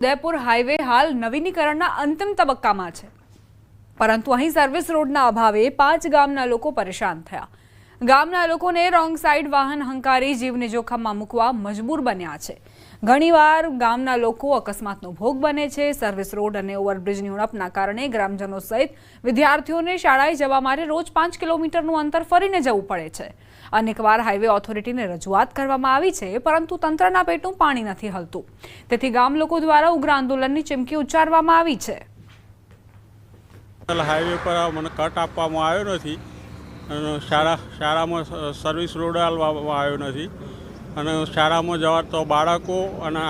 Udaipur highway હાલ નવીનીકરણના અંતિમ તબક્કામાં છે, પરંતુ અહીં સર્વિસ રોડના અભાવે 5 ગામના લોકો પરેશાન થયા। ગામના લોકોને રોંગ સાઈડ વાહન હંકારી જીવને જોખમમાં મૂકવા મજબૂર બન્યા છે। ઘણીવાર ગામના લોકો અકસ્માતનો ભોગ બને છે। સર્વિસ રોડ અને ઓવરબ્રિજની ઉણપના કારણે ગ્રામજનો સહિત વિદ્યાર્થીઓને શાળાએ જવા માટે રોજ 5 કિલોમીટરનું અંતર ફરીને જવું પડે છે। અનેકવાર હાઈવે ઓથોરિટીને રજૂઆત કરવામાં આવી છે, પરંતુ તંત્રના પેટનું પાણી નથી હલતું। તેથી ગામ લોકો દ્વારા ઉગ્ર આંદોલનની ચીમકી ઉચ્ચારવામાં આવી છે। હાઈવે પર મને કટ આપવામાં આવ્યો નથી અને શાળામાં સર્વિસ રોડ આપવામાં આવ્યો નથી અને શાળામાં જવા તો બાળકો અને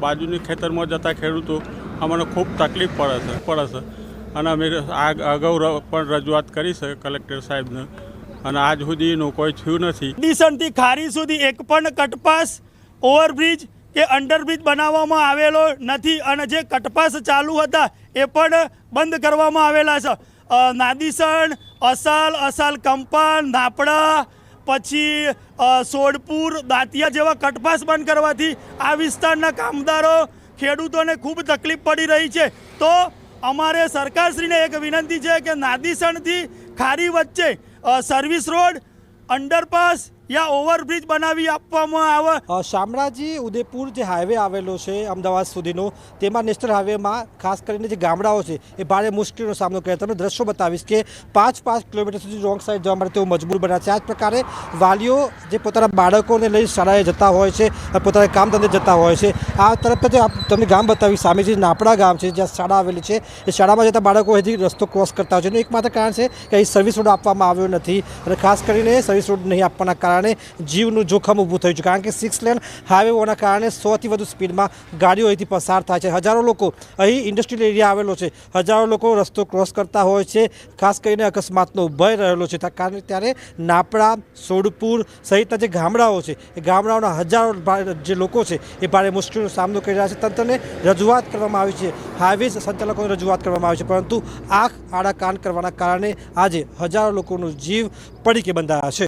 બાજુની ખેતરમાં જતા ખેડૂતો અમને ખૂબ તકલીફ પડે છે અને અમે અગાઉ પણ રજૂઆત કરી છે કલેક્ટર સાહેબને અને આજ સુધીનું કોઈ થયું નથી। ડીસનથી ખારી સુધી એક પણ કટપાસ ઓવરબ્રિજ કે અંડરબ્રિજ બનાવવામાં આવેલો નથી અને જે કટપાસ ચાલુ હતા એ પણ બંધ કરવામાં આવેલા છે। નાદીસણ, અસાલ, કંપાન, નાપડા, પછી સોડપુર, દાંતિયા જેવા કટપાસ બંધ કરવાથી આ વિસ્તારના કામદારો ખેડૂતોને ખૂબ તકલીફ પડી રહી છે। તો અમારે સરકારશ્રીને એક વિનંતી છે કે નાદીસણથી ખારી વચ્ચે સર્વિસ રોડ, અંડરપાસ या ओवरब्रिज बनावी આપવામાં આવે। શામળાજી ઉદયપુર જે હાઈવે આવેલો છે અમદાવાદ સુધીનો, તેમાં નેશનલ હાઈવેમાં ખાસ કરીને જે ગામડાઓ છે એ ભારે મુશ્કેલીનો સામનો કરે। તમને દ્રશ્યો બતાવીશ કે 5 કિલોમીટર સુધી રોંગ સાઈડ જવા માટે તેઓ મજબૂર બન્યા છે। આ જ પ્રકારે વાલીઓ જે પોતાના બાળકોને લઈ શાળાએ જતા હોય છે, પોતાના કામ ધંધે જતા હોય છે। આ તરફ તમને ગામ બતાવી, સામે જે નાપડા ગામ છે જ્યાં શાળા આવેલી છે, એ શાળામાં જતા બાળકો હજી રસ્તો ક્રોસ કરતા હોય છે। એનું એકમાત્ર કારણ છે કે અહીં સર્વિસ રોડ આપવામાં આવ્યો નથી અને ખાસ કરીને સર્વિસ રોડ નહીં આપવાના કારણે જીવનું જોખમ ઊભું થયું છે, કારણ કે 6 લેન હાઈવે હોવાના કારણે 100થી વધુ સ્પીડમાં ગાડીઓ અહીંથી પસાર થાય છે। હજારો લોકો, અહીં ઇન્ડસ્ટ્રીયલ એરિયા આવેલો છે, હજારો લોકો રસ્તો ક્રોસ કરતા હોય છે। ખાસ કરીને અકસ્માતનો ભય રહેલો છે, ત્યારે નાપડા, સોડપુર સહિતના જે ગામડાઓ છે એ ગામડાઓના હજારો જે લોકો છે એ ભારે મુશ્કેલીનો સામનો કરી રહ્યા છે। તંત્રને રજૂઆત કરવામાં આવી છે, હાઈવે સંચાલકોને રજૂઆત કરવામાં આવી છે, પરંતુ આંખ આડા કાન કરવાના કારણે આજે હજારો લોકોનો જીવ પડીકે બંધાયા છે।